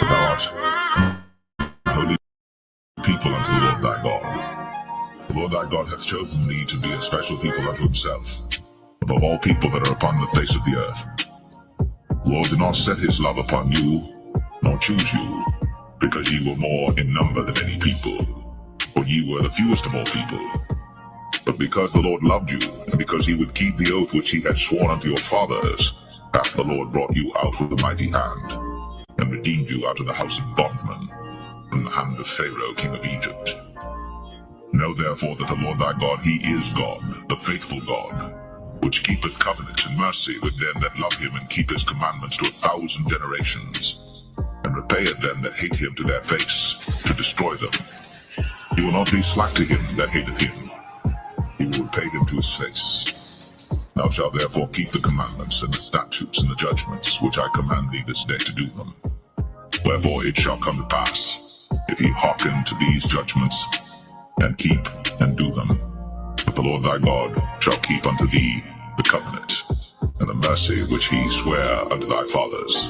Thou art holy people unto the Lord thy God. The Lord thy God hath chosen thee to be a special people unto himself, above all people that are upon the face of the earth. The Lord did not set his love upon you, nor choose you, because ye were more in number than any people, for ye were the fewest of all people. But because the Lord loved you, and because he would keep the oath which he had sworn unto your fathers, hath the Lord brought you out with a mighty hand, and redeemed you out of the house of bondmen, from the hand of Pharaoh king of Egypt. Know therefore that the Lord thy God, he is God, the faithful God, which keepeth covenant and mercy with them that love him, and keep his commandments to 1,000 generations, and repayeth them that hate him to their face, to destroy them. He will not be slack to him that hateth him, he will repay him to his face. Thou shalt therefore keep the commandments and the statutes and the judgments which I command thee this day to do them. Wherefore it shall come to pass, if ye hearken to these judgments, and keep and do them, that the Lord thy God shall keep unto thee the covenant, and the mercy which he sware unto thy fathers.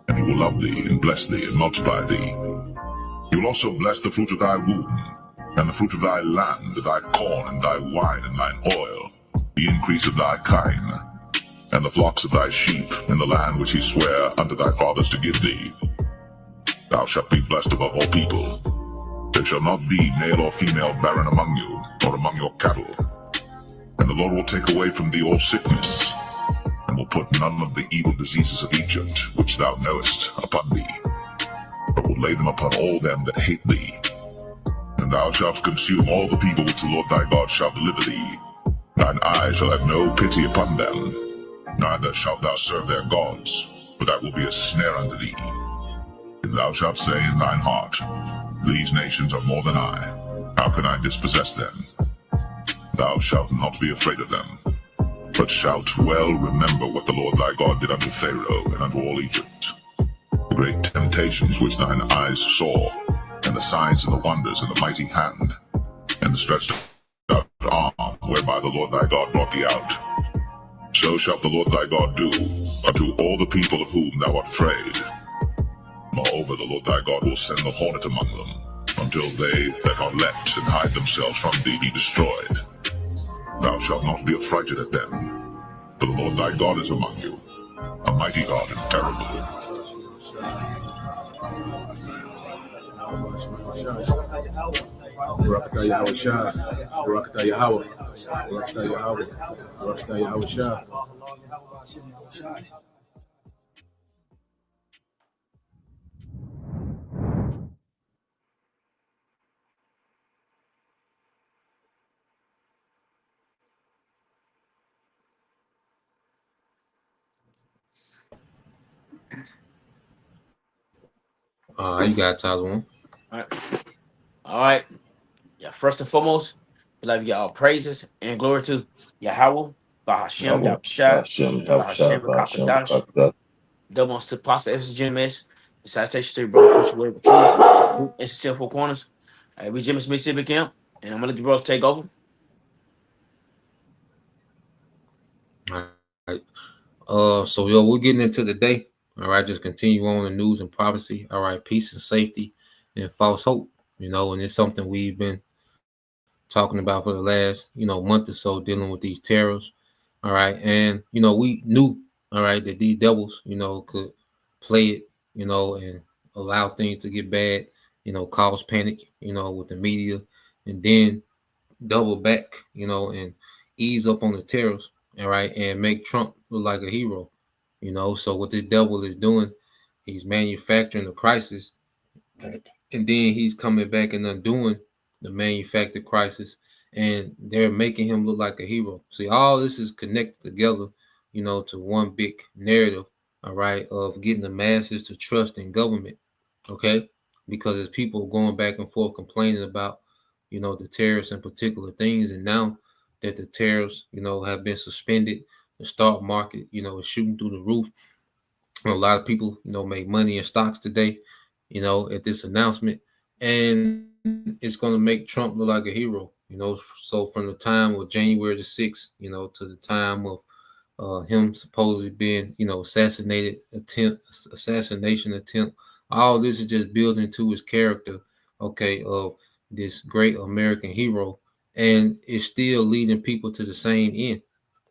And he will love thee, and bless thee, and multiply thee. He will also bless the fruit of thy womb, and the fruit of thy land, thy corn, and thy wine, and thine oil, the increase of thy kine, and the flocks of thy sheep, in the land which he sware unto thy fathers to give thee. Thou shalt be blessed above all people. There shall not be male or female barren among you, or among your cattle. And the Lord will take away from thee all sickness, and will put none of the evil diseases of Egypt, which thou knowest, upon thee, but will lay them upon all them that hate thee. And thou shalt consume all the people which the Lord thy God shall deliver thee. Thine eye shall have no pity upon them, neither shalt thou serve their gods, for that will be a snare unto thee. And thou shalt say in thine heart, these nations are more than I, how can I dispossess them? Thou shalt not be afraid of them, but shalt well remember what the Lord thy God did unto Pharaoh and unto all Egypt, the great temptations which thine eyes saw, and the signs and the wonders and the mighty hand, and the stretched out arm whereby the Lord thy God brought thee out. So shalt the Lord thy God do unto all the people of whom thou art afraid. Moreover, the Lord thy God will send the hornet among them, until they that are left and hide themselves from thee be destroyed. Thou shalt not be affrighted at them, for the Lord thy God is among you, a mighty God and terrible. You got Tyler one. All right. Yeah, first and foremost, we love you all praises and glory to Yahweh, Bahashem, Yahshua, double to Pastor Ephesus Genius, the citation to your brother, push away with truth, and sincere four corners. All right, we Jimmy Mississippi Camp, and I'm gonna let the brother take over. All right. So we're getting into the day. All right, just continue on the news and prophecy. All right, peace and safety and false hope. And it's something we've been talking about for the last, month or so, dealing with these terrors. All right, and we knew, all right, that these devils, could play it, and allow things to get bad, cause panic, with the media, and then double back, and ease up on the terrors. All right, and make Trump look like a hero. So what this devil is doing, he's manufacturing the crisis, and then he's coming back and undoing the manufactured crisis, and they're making him look like a hero. See, all this is connected together, to one big narrative, all right, of getting the masses to trust in government, okay? Because as people going back and forth complaining about, the tariffs and particular things, and now that the tariffs, have been suspended, the stock market, is shooting through the roof. A lot of people, make money in stocks today, at this announcement. and it's going to make Trump look like a hero. So from the time of January the 6th, to the time of him supposedly being, assassination attempt. All this is just building to his character, okay, of this great American hero, and it's still leading people to the same end.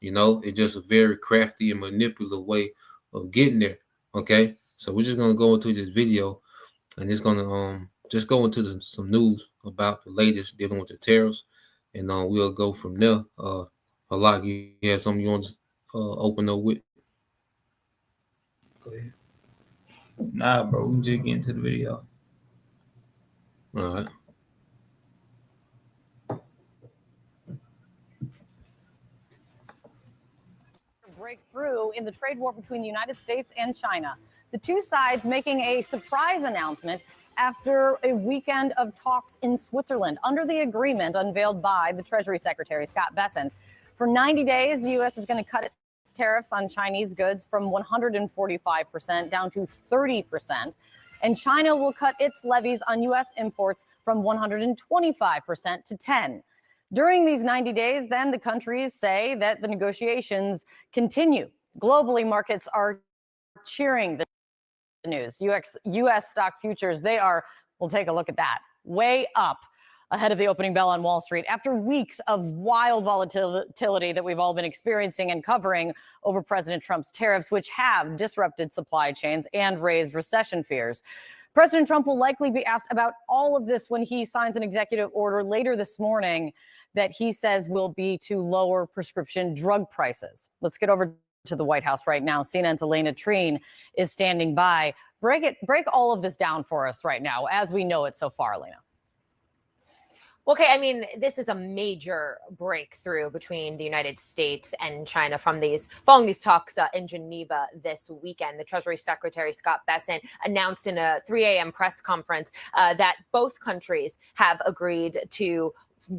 It's just a very crafty and manipulative way of getting there. Okay, so we're just gonna go into this video, and it's gonna just go into some news about the latest dealing with the tariffs, and we'll go from there. Halak, you have something you want to open up with? Go ahead. Nah, bro, we just get into the video. All right. Breakthrough in the trade war between the United States and China. The two sides making a surprise announcement after a weekend of talks in Switzerland under the agreement unveiled by the Treasury Secretary, Scott Bessent. For 90 days, the U.S. is going to cut its tariffs on Chinese goods from 145% down to 30%. And China will cut its levies on U.S. imports from 125% to 10%. During these 90 days, then, the countries say that the negotiations continue. Globally, markets are cheering the news. U.S. stock futures, we'll take a look at that, way up ahead of the opening bell on Wall Street after weeks of wild volatility that we've all been experiencing and covering over President Trump's tariffs, which have disrupted supply chains and raised recession fears. President Trump will likely be asked about all of this when he signs an executive order later this morning that he says will be to lower prescription drug prices. Let's get over to the White House right now. CNN's Elena Treen is standing by. Break all of this down for us right now as we know it so far, Elena. Okay, I mean, this is a major breakthrough between the United States and China following these talks in Geneva this weekend. The Treasury Secretary, Scott Bessent, announced in a 3 a.m. press conference that both countries have agreed to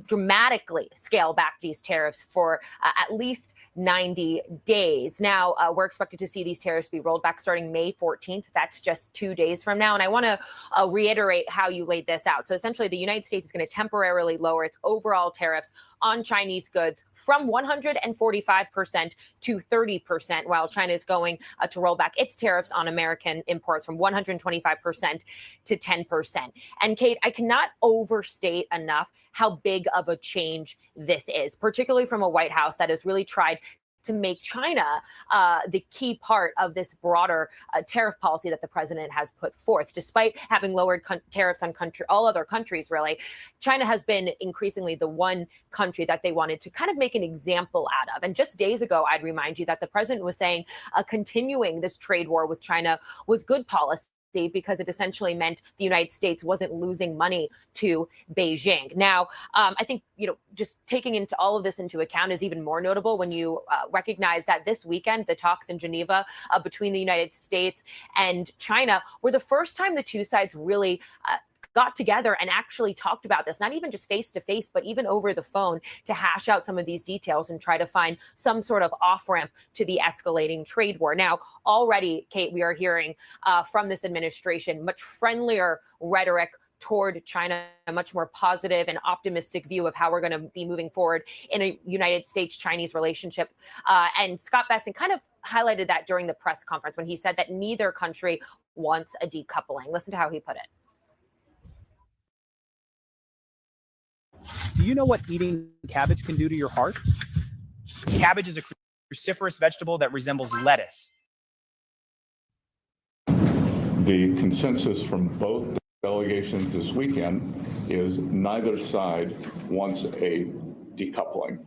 dramatically scale back these tariffs for at least 90 days. Now, we're expected to see these tariffs be rolled back starting May 14th. That's just 2 days from now. And I want to reiterate how you laid this out. So essentially, the United States is going to temporarily lower its overall tariffs on Chinese goods from 145% to 30%, while China is going to roll back its tariffs on American imports from 125% to 10%. And Kate, I cannot overstate enough how big of a change this is, particularly from a White House that has really tried to make China the key part of this broader tariff policy that the president has put forth. Despite having lowered tariffs on all other countries, really, China has been increasingly the one country that they wanted to kind of make an example out of. And just days ago, I'd remind you that the president was saying continuing this trade war with China was good policy, because it essentially meant the United States wasn't losing money to Beijing. Now, I think, just taking into all of this into account is even more notable when you recognize that this weekend, the talks in Geneva between the United States and China were the first time the two sides really got together and actually talked about this, not even just face to face, but even over the phone, to hash out some of these details and try to find some sort of off ramp to the escalating trade war. Now, already, Kate, we are hearing from this administration much friendlier rhetoric toward China, a much more positive and optimistic view of how we're going to be moving forward in a United States-Chinese relationship. And Scott Bessent kind of highlighted that during the press conference when he said that neither country wants a decoupling. Listen to how he put it. Do you know what eating cabbage can do to your heart? Cabbage is a cruciferous vegetable that resembles lettuce. The consensus from both delegations this weekend is neither side wants a decoupling.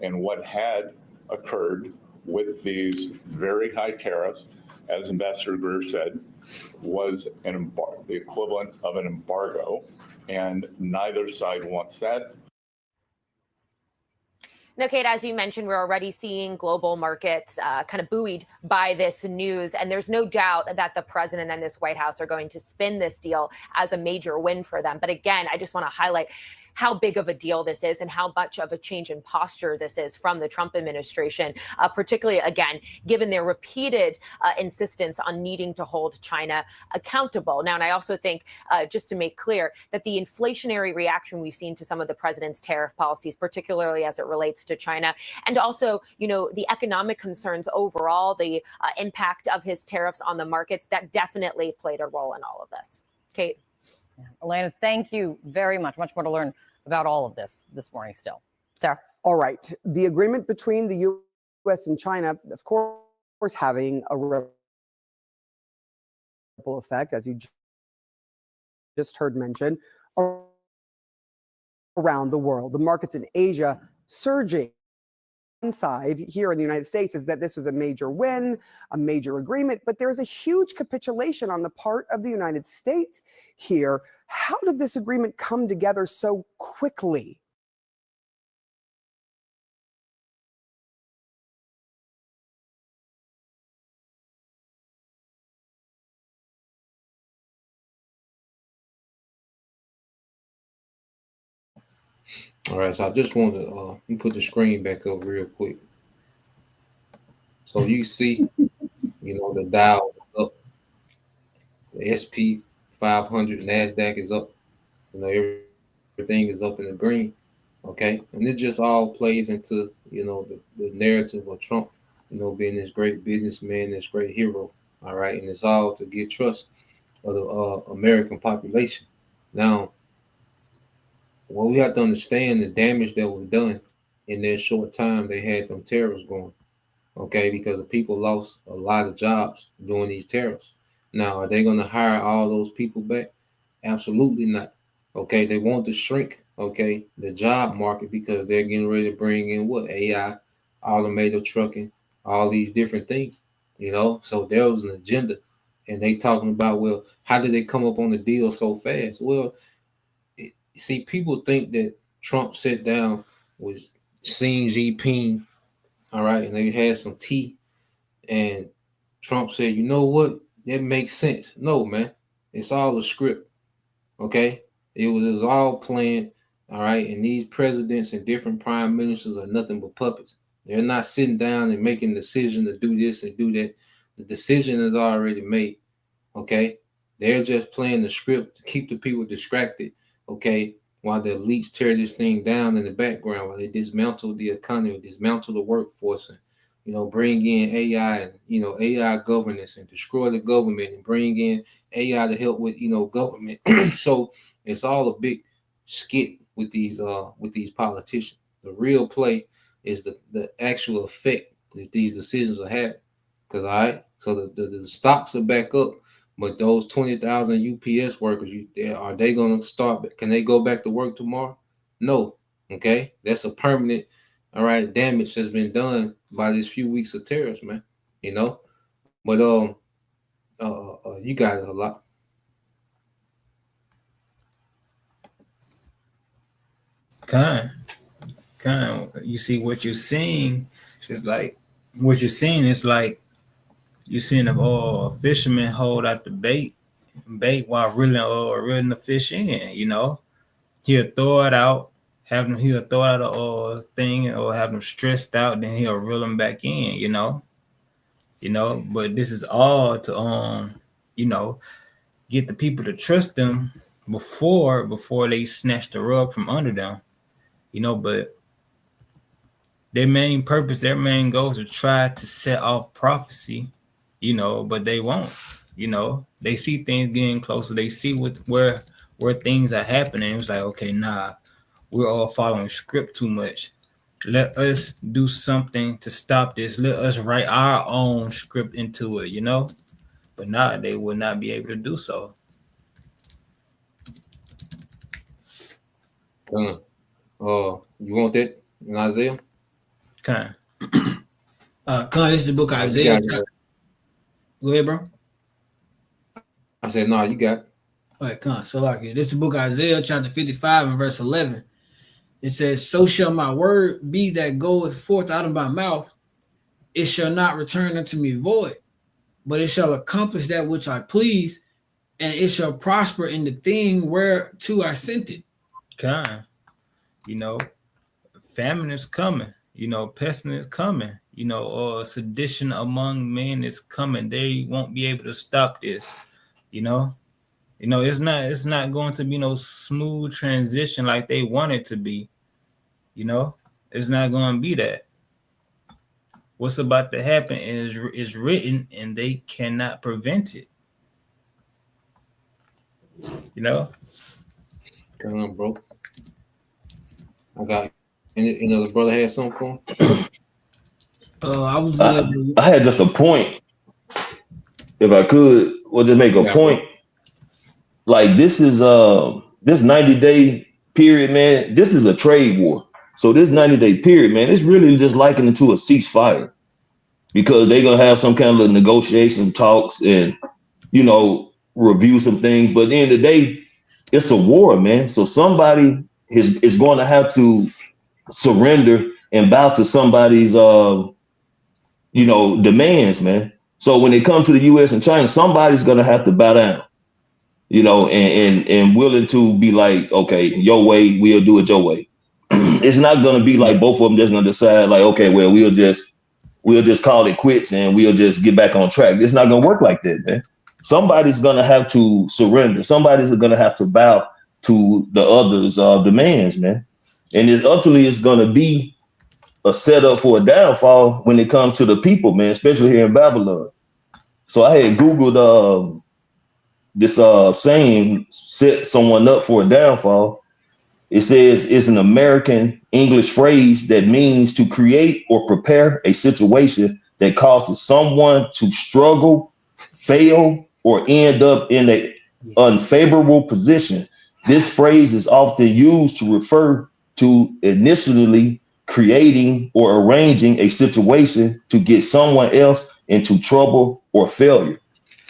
And what had occurred with these very high tariffs, as Ambassador Greer said, was the equivalent of an embargo, and neither side wants that. Now, Kate, as you mentioned, we're already seeing global markets kind of buoyed by this news. And there's no doubt that the president and this White House are going to spin this deal as a major win for them. But again, I just want to highlight how big of a deal this is and how much of a change in posture this is from the Trump administration, particularly, again, given their repeated insistence on needing to hold China accountable. Now, and I also think, just to make clear, that the inflationary reaction we've seen to some of the president's tariff policies, particularly as it relates to China, and also, the economic concerns overall, the impact of his tariffs on the markets, that definitely played a role in all of this. Kate. Yeah. Elena, thank you very much. Much more to learn about all of this morning still. Sarah? All right. The agreement between the U.S. and China, of course, having a ripple effect, as you just heard mentioned, around the world. The markets in Asia surging. Side here in the United States is that this was a major win, a major agreement, but there is a huge capitulation on the part of the United States here. How did this agreement come together so quickly? All right, so I just want to let me put the screen back up real quick. So you see, the Dow is up, the SP 500, NASDAQ is up, everything is up in the green, okay? And it just all plays into, the narrative of Trump, being this great businessman, this great hero, all right? And it's all to get trust of the American population. Now, well, we have to understand the damage that was done in that short time they had them tariffs going, okay? Because the people lost a lot of jobs doing these tariffs. Now, are they going to hire all those people back? Absolutely not. Okay, they want to shrink, okay, the job market because they're getting ready to bring in what? AI, automated trucking, all these different things, So there was an agenda. And they talking about, well, how did they come up on the deal so fast? Well, see, people think that Trump sat down with Xi Jinping, all right, and they had some tea, and Trump said, you know what? That makes sense. No, man, it's all a script, okay? It was all planned, all right? And these presidents and different prime ministers are nothing but puppets. They're not sitting down and making a decision to do this and do that. The decision is already made, okay? They're just playing the script to keep the people distracted, okay, while the elites tear this thing down in the background, while they dismantle the economy, dismantle the workforce, and, bring in AI and, AI governance and destroy the government and bring in AI to help with, government. So it's all a big skit with these politicians. The real play is the actual effect that these decisions are having. Because, all right, so the stocks are back up. But those 20,000 UPS workers, are they going to start? Can they go back to work tomorrow? No. Okay, that's a permanent, all right, damage that's been done by these few weeks of tariffs, man. But you got it a lot. Kind. You see what you're seeing is like you're seeing a fisherman hold out the bait while reeling the fish in, He'll throw it out, he'll throw out a thing or have them stressed out, then he'll reel them back in, But this is all to get the people to trust them before they snatch the rug from under them, but their main purpose, their main goal is to try to set off prophecy, but they won't. They see things getting closer. They see where things are happening. It's like, okay, nah, we're all following script too much. Let us do something to stop this. Let us write our own script into it, But nah, they will not be able to do so. You want that in Isaiah? Okay. This is the book of Isaiah. Go ahead, bro. I said, no, you got it. All right, come on. So this is the book of Isaiah, chapter 55 and verse 11. It says, so shall my word be that goeth forth out of my mouth. It shall not return unto me void, but it shall accomplish that which I please, and it shall prosper in the thing whereto I sent it. Okay. You know, famine is coming. You know, pestilence is coming. You know, sedition among men is coming. They won't be able to stop this. You know, it's not going to be no smooth transition like they want it to be. You know, it's not going to be that. What's about to happen is written, and they cannot prevent it. You know. Come on, bro. I got. You know, the brother had something for him? I had just a point. If I could, or just make a point. Bro. Like this is this 90-day period, man. This is a trade war. So this 90-day period, man, it's really just likened into a ceasefire, because they're gonna have some kind of negotiation talks and, you know, review some things. But at the end of the day, it's a war, man. So somebody is going to have to surrender and bow to somebody's you know, demands, man. So when it comes to the US and China, somebody's gonna have to bow down, you know, and willing to be like, okay, your way, we'll do it your way. It's not gonna be like both of them just gonna decide like, okay, well, we'll just call it quits and we'll just get back on track. It's not gonna work like that, man. Somebody's gonna have to surrender. Somebody's gonna have to bow to the others' demands, man. And it ultimately is gonna be a setup for a downfall when it comes to the people, man, especially here in Babylon. So I had Googled this saying, set someone up for a downfall. It says it's an American English phrase that means to create or prepare a situation that causes someone to struggle, fail, or end up in an unfavorable position. This phrase is often used to refer to initially creating or arranging a situation to get someone else into trouble or failure.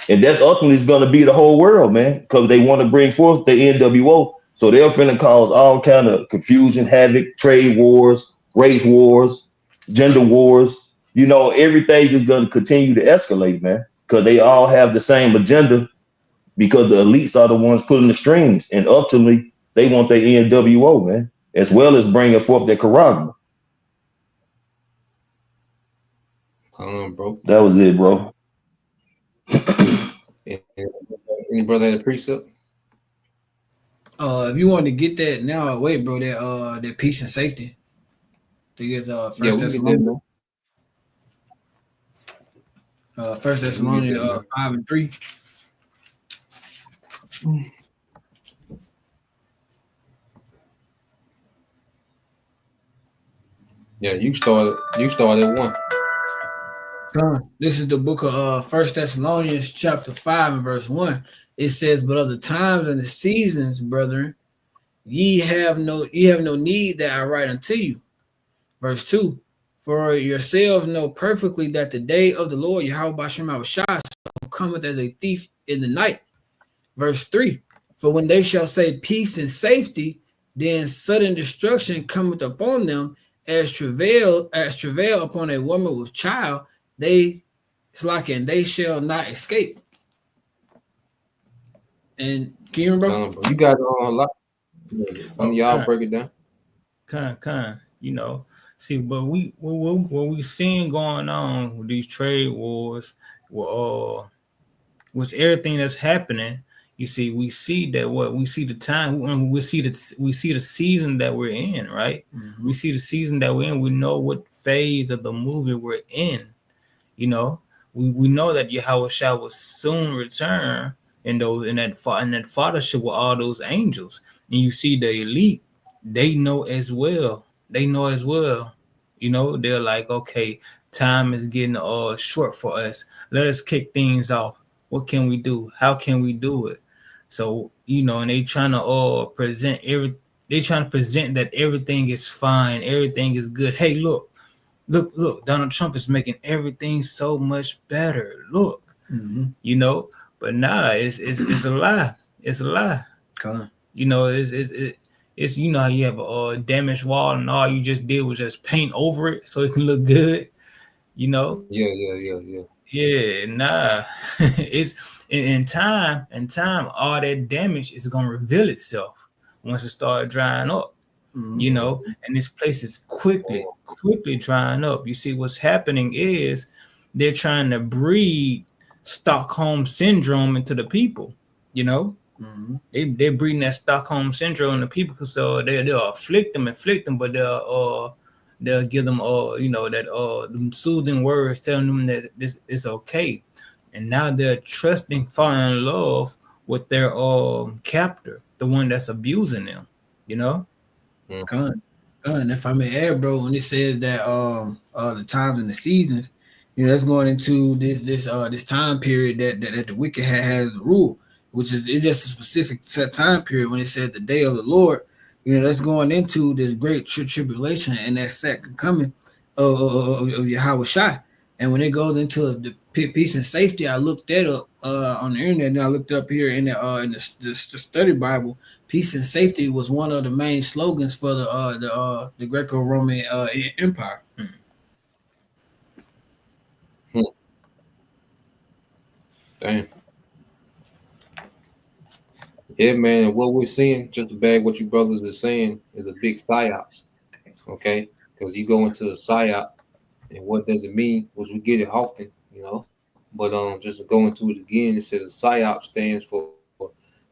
And that's ultimately is going to be the whole world, man, because they want to bring forth the NWO. So they're finna cause all kind of confusion, havoc, trade wars, race wars, gender wars. You know, everything is going to continue to escalate, man, because they all have the same agenda, because the elites are the ones pulling the strings. And ultimately, they want their NWO, man, as well as bringing forth their Karagma. Bro. That was it, bro. Any brother had a precept? If you want to get that now, wait, bro, that peace and safety. I think it's First Thessalonians. First Thessalonians 5:3. Yeah, you started one. This is the book of First Thessalonians chapter 5 and verse 1. It says, "But of the times and the seasons, brethren, ye have no need that I write unto you." Verse 2, "For yourselves know perfectly that the day of the Lord Yahweh Bashem Shai cometh as a thief in the night." Verse 3, "For when they shall say peace and safety, then sudden destruction cometh upon them as travail upon a woman with child. They shall not escape." And can you remember? You got a lot. Y'all break it down. Kind. You know, see, but what we seeing going on with these trade wars, with everything that's happening. You see, we see that we see the time, we see the season that we're in, right? Mm-hmm. We see the season that we're in. We know what phase of the movie we're in. You know, we know that Yahweh Shah will soon return in that fathership with all those angels. And you see the elite, they know as well. You know, they're like, okay, time is getting short for us. Let us kick things off. What can we do? How can we do it? So, you know, and they trying to present that everything is fine, everything is good. Hey, look, Donald Trump is making everything so much better. Look, you know, but nah, it's a lie. It's a lie. You know, it's you know how you have a damaged wall and all you just did was just paint over it so it can look good. You know. Yeah. Nah, it's in time. All that damage is gonna reveal itself once it starts drying up. you know, and this place is quickly drying up. You see, what's happening is they're trying to breed Stockholm syndrome into the people, you know. They're breeding that Stockholm syndrome in the people, because they'll afflict them, but they'll give them you know, that them soothing words telling them that this is okay. And now they're falling in love with their captor, the one that's abusing them, you know. If I may add, bro, when it says that the times and the seasons, you know, that's going into this time period that the wicked has the rule, which is it's just a specific set time period. When it says the day of the Lord, you know, that's going into this great tribulation and that second coming of Yahweh Shai. And when it goes into the peace and safety, I looked that up on the internet, and I looked up here in the study Bible. Peace and safety was one of the main slogans for the Greco-Roman Empire. Damn. Yeah, man. And what we're seeing, just to bag what you brothers are saying, is a big psyops. Okay, because you go into a psyop, and what does it mean? Which we get it often, you know. But just to go into it again, it says a psyop stands for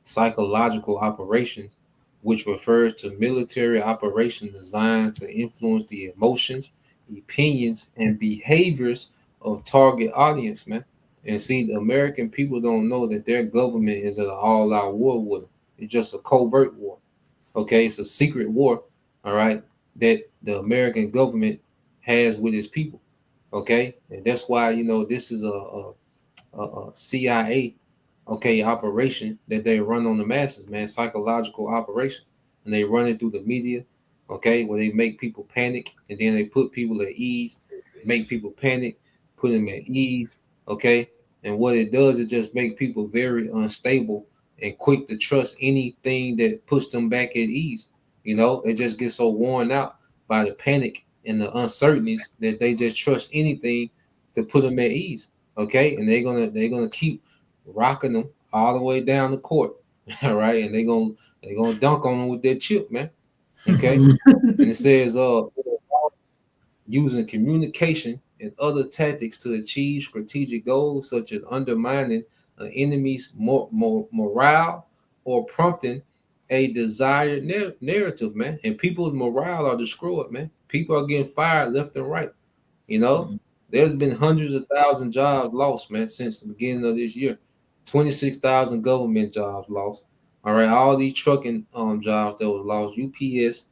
psychological operations, which refers to military operations designed to influence the emotions, opinions, and behaviors of target audience, man. And see, the American people don't know that their government is at an all-out war with them. It's just a covert war. Okay, it's a secret war, all right, that the American government has with its people. Okay, and that's why, you know, this is a CIA, okay, operation that they run on the masses, man, psychological operations, and they run it through the media, okay, where they make people panic, and then they put people at ease, make people panic, put them at ease, okay, and what it does is just make people very unstable and quick to trust anything that puts them back at ease. You know, they just get so worn out by the panic and the uncertainties that they just trust anything to put them at ease. Okay, and they're gonna keep rocking them all the way down the court. All right, and they're gonna dunk on them with their chip, man. Okay, and it says using communication and other tactics to achieve strategic goals, such as undermining an enemy's morale or prompting a desired narrative, man. And people's morale are destroyed, man. People are getting fired left and right. You know, there's been hundreds of thousand jobs lost, man, since the beginning of this year. 26,000 government jobs lost. All right, all these trucking jobs that was lost, UPS,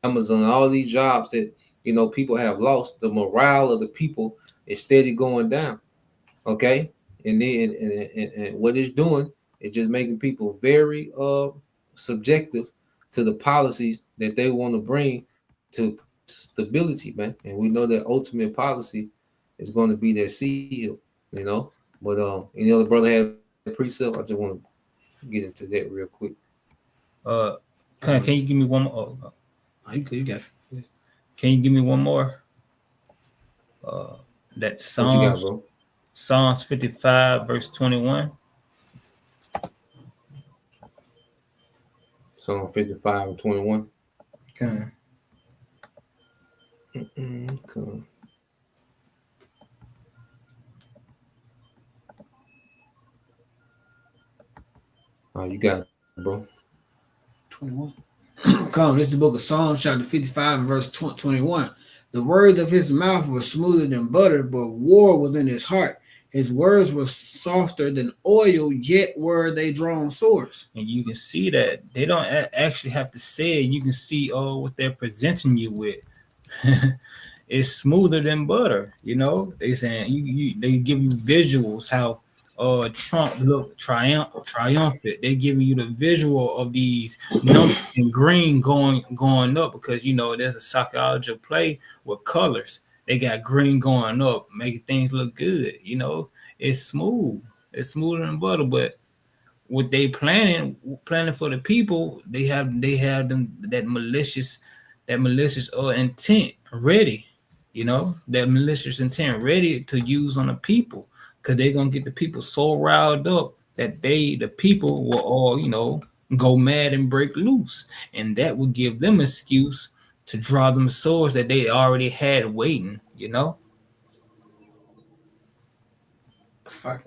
Amazon, all these jobs that, you know, people have lost. The morale of the people is steady going down. Okay, and then and what it's doing is just making people very subjective to the policies that they want to bring to stability, man. And we know that ultimate policy is going to be that seal, you know. But any other brother had a precept? I just want to get into that real quick. Can you give me one more? You got it. Can you give me one more? That Psalms, what you got, bro? Psalms 55 verse 21. Psalm 55 and 21. Okay. Okay. You got it, bro. 21. Come, this is the book of Psalms, chapter 55, and verse 21. The words of his mouth were smoother than butter, but war was in his heart. His words were softer than oil, yet were they drawn swords. And you can see that they don't actually have to say it. You can see what they're presenting you with. It's smoother than butter. You know, they saying they give you visuals how Trump looked triumphant. They're giving you the visual of these numbers in green going up, because you know there's a psychology play with colors. They got green going up, making things look good. You know, it's smooth. It's smoother than butter. But what they planning for the people, they have them that malicious intent ready. You know, that malicious intent ready to use on the people. Because they're gonna get the people so riled up that the people will all, you know, go mad and break loose, and that would give them an excuse to draw them swords that they already had waiting. You know. If I,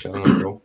bro.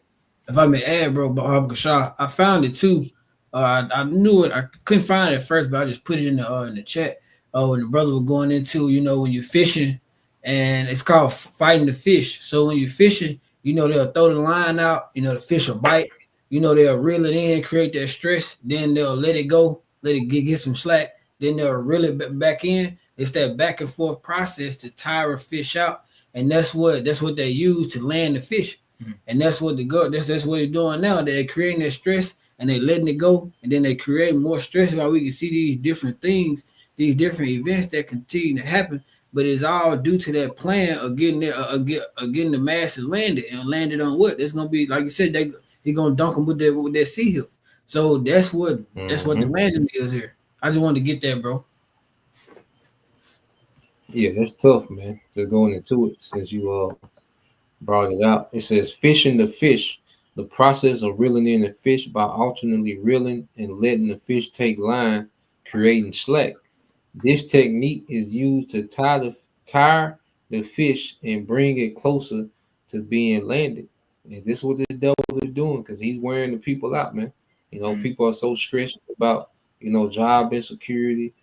If I may add, bro, Kashah, I found it too. I knew it. I couldn't find it at first, but I just put it in the chat. When the brother was going into, when you're fishing, and it's called fighting the fish. So when you're fishing, they'll throw the line out. The fish will bite. They'll reel it in, create that stress. Then they'll let it go, let it get some slack. Then they'll reel it back in. It's that back and forth process to tire a fish out, and that's what they use to land the fish. And that's what that's what they're doing now. They're creating that stress and they're letting it go, and then they create more stress while we can see these different things, these different events that continue to happen. But it's all due to that plan of getting there, getting the masses landed, and landed on what? It's gonna be like you said. They're gonna dunk them with that sea hill. So that's what the landing is here. I just wanted to get that, bro. Yeah, that's tough, man. Just going into it since you brought it out. It says fishing the fish, the process of reeling in the fish by alternately reeling and letting the fish take line, creating slack. This technique is used to tire the fish and bring it closer to being landed. And this is what the devil is doing, because he's wearing the people out, man. People are so stressed about, job insecurity,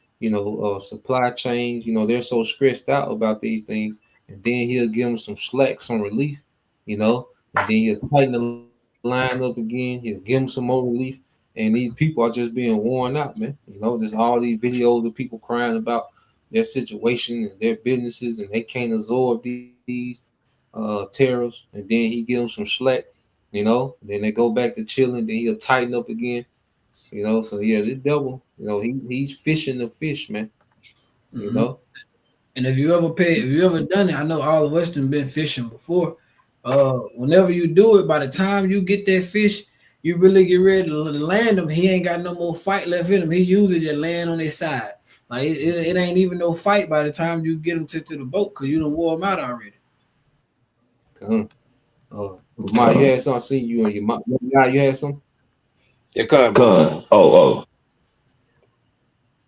supply chains. They're so stressed out about these things. And then he'll give them some slack, some relief, and then he'll tighten the line up again. He'll give them some more relief. And these people are just being worn out, man. There's all these videos of people crying about their situation and their businesses, and they can't absorb these tariffs. And then he gives them some slack, then they go back to chilling. Then he'll tighten up again, So yeah, this devil, he's fishing the fish, man. And if you ever done it, I know all of us have been fishing before. Whenever you do it, by the time you get that fish, you really get ready to land him. He ain't got no more fight left in him. He usually just land on his side. Like it ain't even no fight by the time you get him to the boat, because you done wore him out already. Ma, you had something. I see you and your mom. You had some. Yeah, Con. Oh.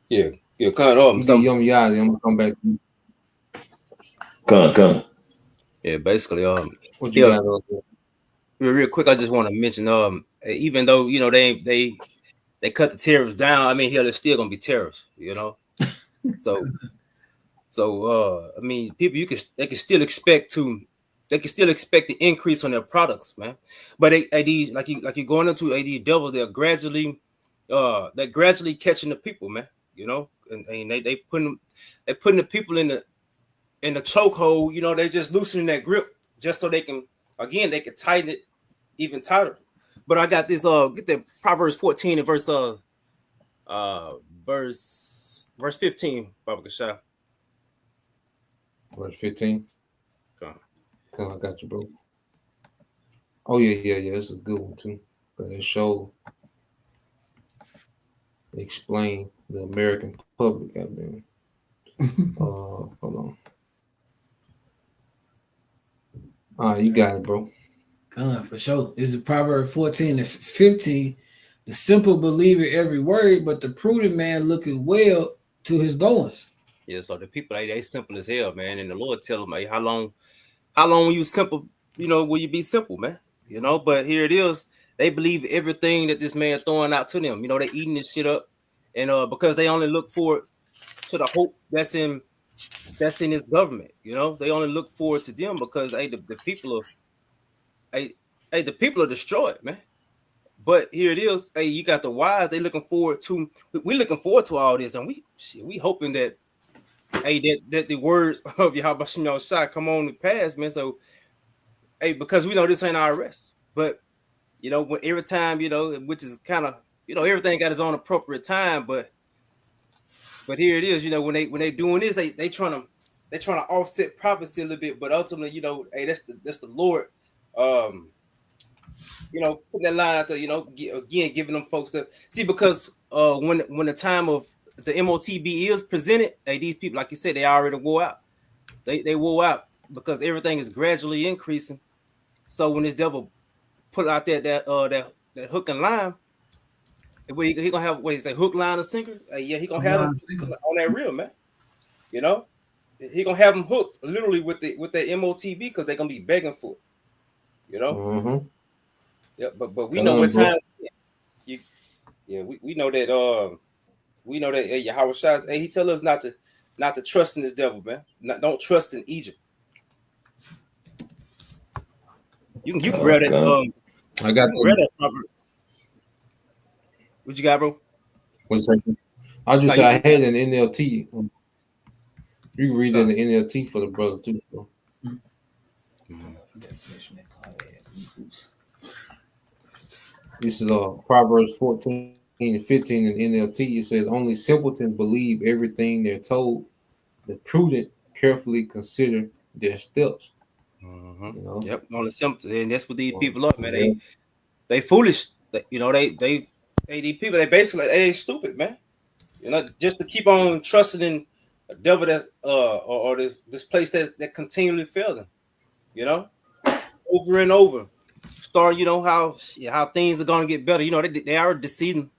Yeah, Con. So I'm gonna come back to you. Con. Yeah, basically, what you got over there? Real quick, I just want to mention, even though they cut the tariffs down, I mean, there's still gonna be tariffs, So I mean, people they can still expect the increase on their products, man. But these like you're going into these devils, they're gradually catching the people, man. And they putting the people in the chokehold. They just loosening that grip just so they can tighten it even tighter. But I got this get the Proverbs 14 and verse 15, Baba Kashah. Verse 15. Come, I got you, bro. Oh yeah. This is a good one too. But it show explain the American public out there. Hold on. All right, you got it, bro. For sure. This is Proverbs 14 and 15. The simple believer every word, but the prudent man looketh well to his goings. Yeah, so the people they simple as hell, man. And the Lord tell them, hey, how long will you simple, will you be simple, man? But here it is. They believe everything that this man throwing out to them. They eating this shit up. And because they only look forward to the hope that's in his government, they only look forward to them because the people are destroyed, man. But here it is. Hey, you got the wise. We're looking forward to all this, and we hoping that that the words of Yahweh Shai come on to pass, man. So because we know this ain't our rest, but when every time which is kind of everything got its own appropriate time, but here it is. When they doing this, they trying to offset prophecy a little bit, but ultimately, that's the Lord. Putting that line out there, again, giving them folks to see, because when the time of the MOTB is presented, these people, like you said, they already wore out. They wore out because everything is gradually increasing. So when this devil put out that hook and line, He gonna have what he say hook, line, and sinker. Yeah, he gonna have them on that reel, man. You know, he gonna have them hooked literally with that MOTB because they're gonna be begging for it. You know. Mm-hmm. Yeah, but we know what time. We know that. We know that. Hey, Yahweh Shai, hey, he tell us not to trust in this devil, man. Don't trust in Egypt. You can grab that. I got that proverb. What you got, bro? 1 second. I'll just say I had an NLT. You can read it in the NLT for the brother too, bro. This is Proverbs 14 and 15 in NLT. It says, "Only simpletons believe everything they're told. The prudent carefully consider their steps." Mm-hmm. You know? Yep, on the simpletons, and that's what these people are, man. They foolish. You know, they these people. They basically they stupid, man. You know, just to keep on trusting in a devil that or this place that continually fails them. You know, over and over. Start, you know how things are gonna get better. You know, they are deceiving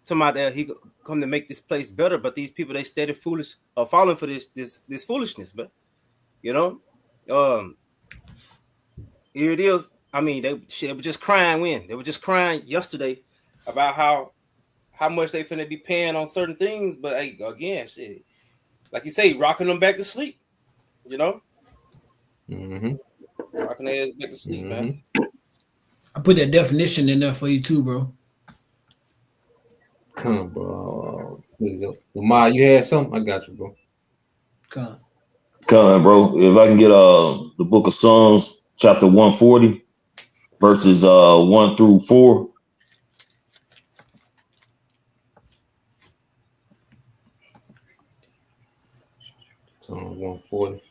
somebody that he come to make this place better, but these people they steady foolish are falling for this foolishness, but you know, here it is. I mean, they were just crying when they were just crying yesterday about how much they finna be paying on certain things, but hey, again, shit, like you say, rocking them back to sleep. You know, rocking their ass back to sleep, man. I put that definition in there for you too, bro. Come on, bro. Lamar, you had something? I got you, bro. Come on, bro. If I can get the book of Psalms, chapter 140, verses 1 through 4. Psalm 140.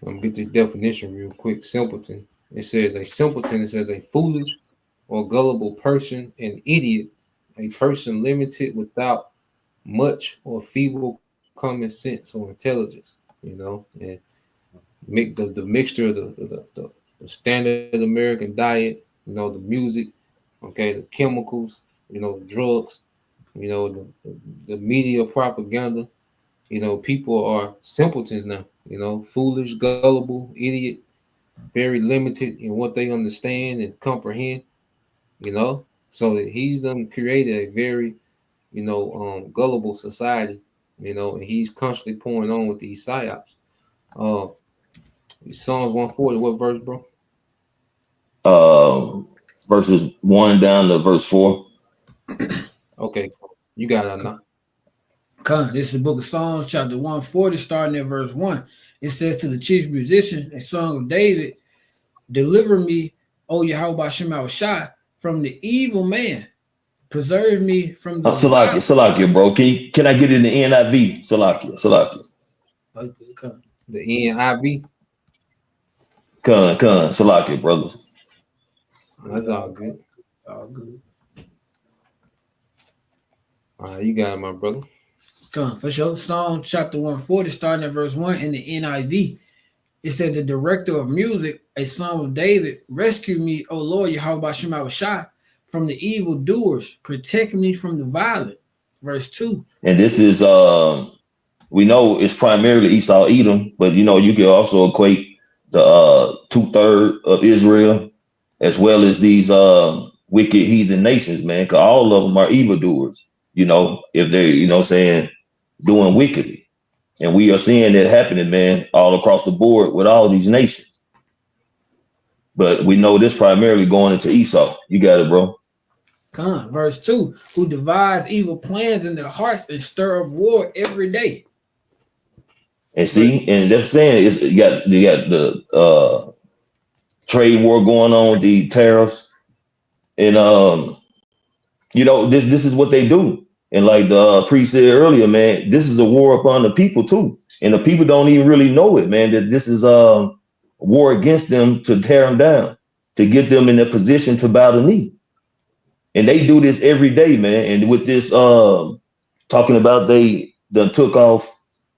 I'm gonna get this definition real quick. Simpleton. It says a simpleton. It says a foolish or gullible person, an idiot, a person limited without much or feeble common sense or intelligence. You know, and make the mixture of the standard American diet. You know, the music, okay, the chemicals. You know, the drugs. You know, the media propaganda. You know, people are simpletons now. You know, foolish, gullible, idiot, very limited in what they understand and comprehend. You know, so he's done created a very, gullible society. You know, and he's constantly pouring on with these psyops. Psalms 140, what verse, bro? Verses 1 down to verse 4. Okay, you got it now. This is the book of Psalms, chapter 140, starting at verse 1. It says to the chief musician, a song of David, "Deliver me, O Yahweh Shema Shai, from the evil man. Preserve me from the Salakia, bro. Can I get it in the NIV? Salakia. The NIV. Salakia, brothers. That's all good. All good. All right, you got it, my brother. For sure. Psalm chapter 140, starting at verse 1 in the NIV. It said, "The director of music, a psalm of David, rescue me, O Lord, Yahweh Shema Shai, from the evil doers, protect me from the violent." Verse 2. And this is we know it's primarily Esau Edom, but you know, you can also equate the 2/3 of Israel as well as these wicked heathen nations, man, because all of them are evildoers, you know, if they're, doing wickedly. And we are seeing that happening, man, all across the board with all these nations. But we know this primarily going into Esau. You got it, bro. Verse 2, who devise evil plans in their hearts and stir up war every day. And see, and that's saying you got the trade war going on with the tariffs. And this is what they do. And like the priest said earlier, man, this is a war upon the people too. And the people don't even really know it, man, that this is a war against them to tear them down, to get them in a position to bow the knee. And they do this every day, man. And with this talking about they took off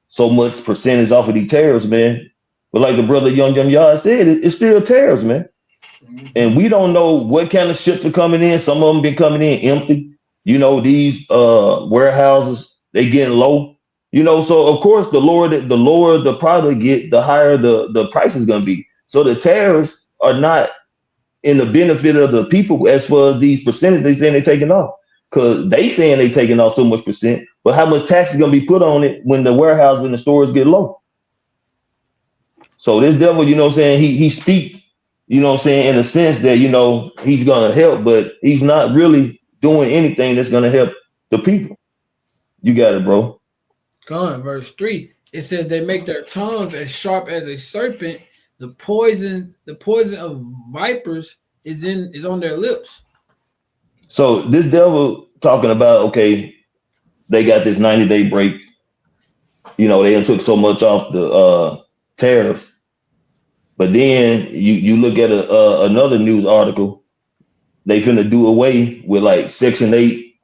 so much percentage off of these tariffs, man. But like the brother Young Yard said, it's still tariffs, man. And we don't know what kind of ships are coming in. Some of them been coming in empty. You know, these warehouses, they getting low. You know, so of course the lower the product get, the higher the price is gonna be. So the tariffs are not in the benefit of the people as far as these percentages they saying they taking off. Because they saying they taking off so much percent, but how much tax is gonna be put on it when the warehouse and the stores get low? So this devil, you know what I'm saying, he speak, you know what I'm saying, in a sense that, you know, he's gonna help, but he's not really doing anything that's gonna help the people. You got it, bro. Go on, verse 3. It says they make their tongues as sharp as a serpent. The poison of vipers is on their lips. So this devil talking about, okay, they got this 90-day break. You know, they done took so much off the tariffs. But then you look at another news article, they finna do away with like Section 8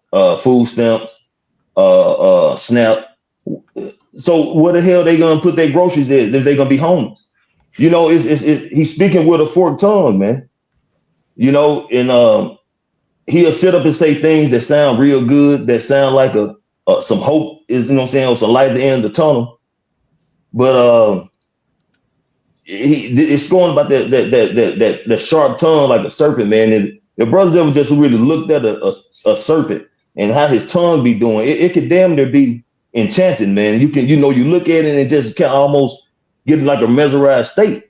food stamps, SNAP. So where the hell they gonna put their groceries in if they gonna be homeless? You know, he's speaking with a forked tongue, man. You know, and he'll sit up and say things that sound real good, that sound like some hope is, you know what I'm saying, or some light at the end of the tunnel. But it's going about that sharp tongue like a serpent, man. And if brothers ever just really looked at a serpent and how his tongue be doing, it could damn near be enchanted, man. You look at it and just can almost get like a mesmerized state.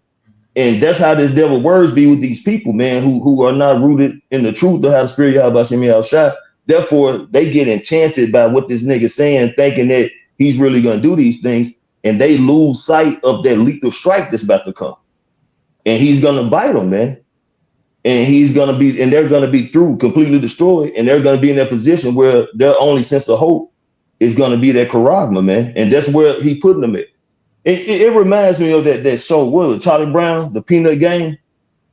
And that's how this devil words be with these people, man, who are not rooted in the truth of how the spirit Yahweh Shem Shah. Therefore, they get enchanted by what this nigga saying, thinking that he's really gonna do these things, and they lose sight of that lethal strike that's about to come. And he's gonna bite them, man. And they're gonna be through, completely destroyed, and they're gonna be in that position where their only sense of hope is gonna be that charagma, man. And that's where he putting them at. It reminds me of that show, what was it, Charlie Brown, the Peanut Game?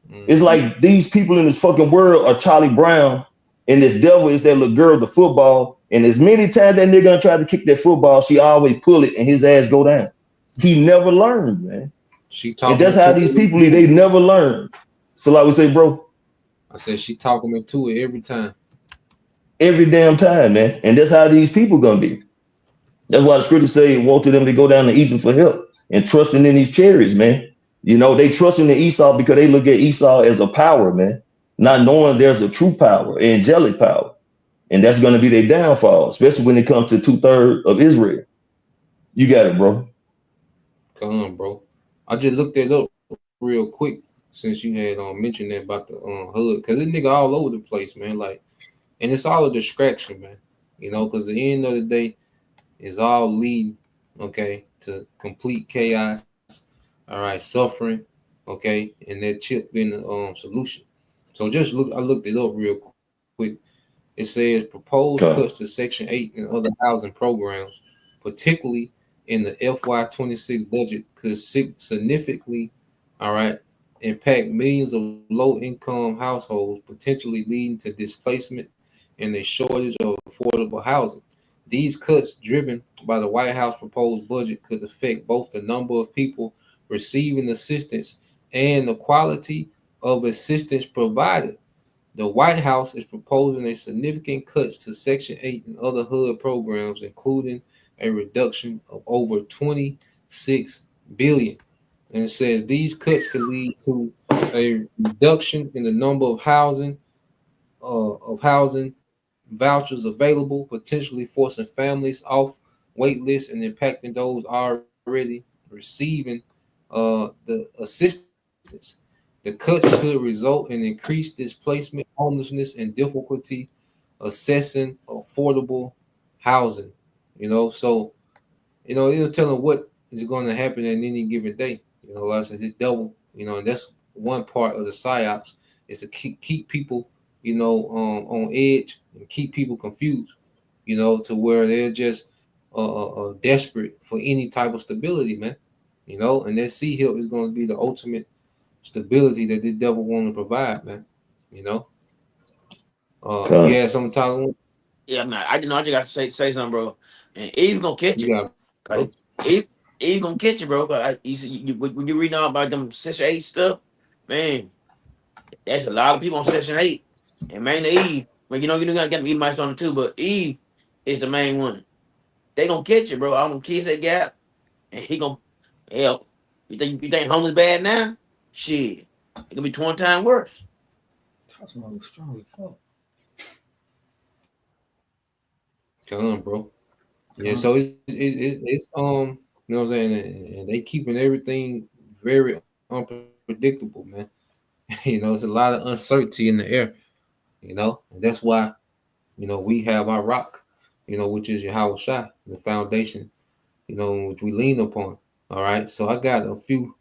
It's like these people in this fucking world are Charlie Brown, and this devil is that little girl with the football. And as many times that nigga gonna try to kick that football, she always pull it and his ass go down. He never learned, man. And that's how these people, they never learn. So like we say, bro. I said she talking me to it every time. Every damn time, man. And that's how these people gonna be. That's why the scriptures say, woe to them to go down to Egypt for help and trusting in these chariots, man. You know, they trusting in Esau because they look at Esau as a power, man, not knowing there's a true power, angelic power. And that's going to be their downfall, especially when it comes to 2/3 of Israel. You got it, bro. Come on, bro. I just looked it up real quick since you had mentioned that about the hood, because this nigga all over the place, man. Like, and it's all a distraction, man. You know, because at the end of the day, it's all leading, okay, to complete chaos. All right, suffering, okay, and that chip being the solution. So just look, I looked it up real quick. It says proposed cuts to Section 8 and other housing programs, particularly in the FY26 budget, could significantly, all right, impact millions of low-income households, potentially leading to displacement and a shortage of affordable housing. These cuts, driven by the White House proposed budget, could affect both the number of people receiving assistance and the quality of assistance provided. The White House is proposing a significant cuts to Section 8 and other HUD programs, including a reduction of over $26 billion. And it says these cuts could lead to a reduction in the number of housing vouchers available, potentially forcing families off wait lists and impacting those already receiving the assistance. The cuts could result in increased displacement, homelessness, and difficulty assessing affordable housing. You know, so it'll tell them what is going to happen at any given day. You know, like I said, it's double. You know, and that's one part of the psyops is to keep people, on edge and keep people confused. You know, to where they're just desperate for any type of stability, man. You know, and that sea hill is going to be the ultimate stability that the devil want to provide, man. You know. Yeah, sometimes. Yeah, man. I just got to say something, bro. And Eve gonna catch you. Eve gonna catch you, bro. But when you reading all about them Section 8 stuff, man, that's a lot of people on Section 8, and mainly Eve. But you gotta get Edomites on it too. But Eve is the main one. They gonna catch you, bro. I'm gonna kiss that gap, and he gonna hell. You think homeless bad now? Shit, it gonna be 20 times worse. That's one was strong as fuck. Come on, bro. Yeah, so it's you know what I'm saying, and they keeping everything very unpredictable, man. You know, it's a lot of uncertainty in the air. You know, and that's why we have our rock, which is Yahweh Shai, the foundation, which we lean upon. All right, so I got a few.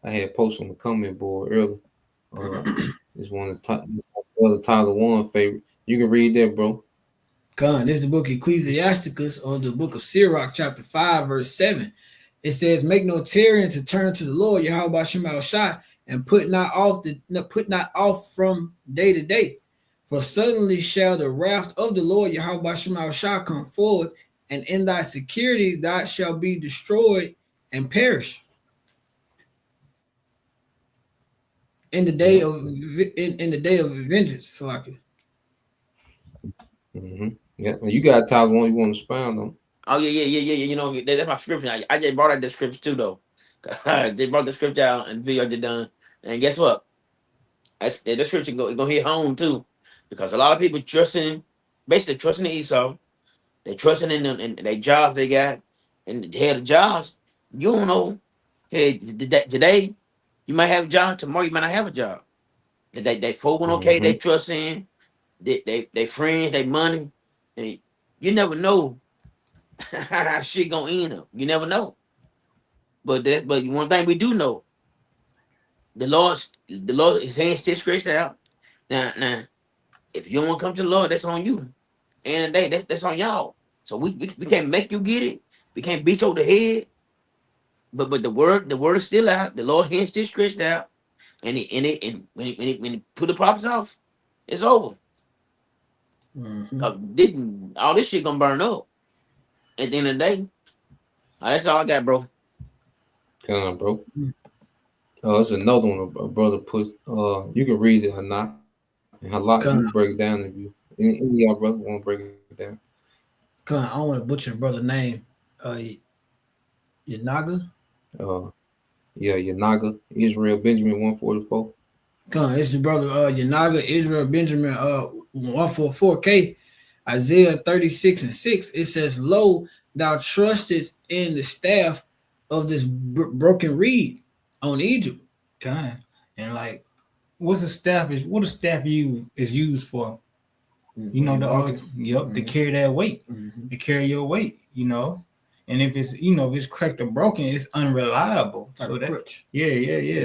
I had posts on the comment board earlier. It's one of the Tyler Warren favorite. You can read that, bro. God, this is the book of Ecclesiasticus, or the book of Sirach, chapter 5, verse 7. It says, "Make no tarrying to turn to the Lord, Yahweh Shem Shai, and put not off from day to day. For suddenly shall the wrath of the Lord Yahweh Shem Shai come forward, and in thy security thou shalt be destroyed and perish. In the day of vengeance." So like it. Yeah, you got Tyler Warren. You want to expound on? Oh yeah. You know that's my scripture. I just brought out the scripture too though. They brought the scripture out and the video just done. And guess what? The scripture gonna hit home too, because a lot of people basically trusting in Esau. They trusting in them and their jobs they got, and the head of jobs. You don't know. Hey, today you might have a job. Tomorrow you might not have a job. They folk went okay. They trust in. They friends. They money. And you never know how shit gonna end up. You never know. But one thing we do know, the Lord, His hands still stretched out. Now, if you don't want to come to the Lord, that's on you. And the day, that's on y'all. So we can't make you get it. We can't beat you over the head. But the word is still out. The Lord hands still stretched out. And when he put the prophets off, it's over. All this shit gonna burn up at the end of the day. That's all I got, bro. Come on, bro. It's another one a brother put. You can read it or not. And Halak, you can break it down if you. Any of y'all brother want to break it down? Come on, I don't want to butcher the brother's name. Yanaga? Yeah, Yanaga, Israel Benjamin 144. Come on, this is brother Yanaga, Israel Benjamin 144K, Isaiah 36:6. It says, "Lo, thou trusted in the staff of this broken reed on Egypt." God. And like, what a staff is used for? You know, to carry that weight, to carry your weight, And if it's, if it's cracked or broken, it's unreliable. Like so that,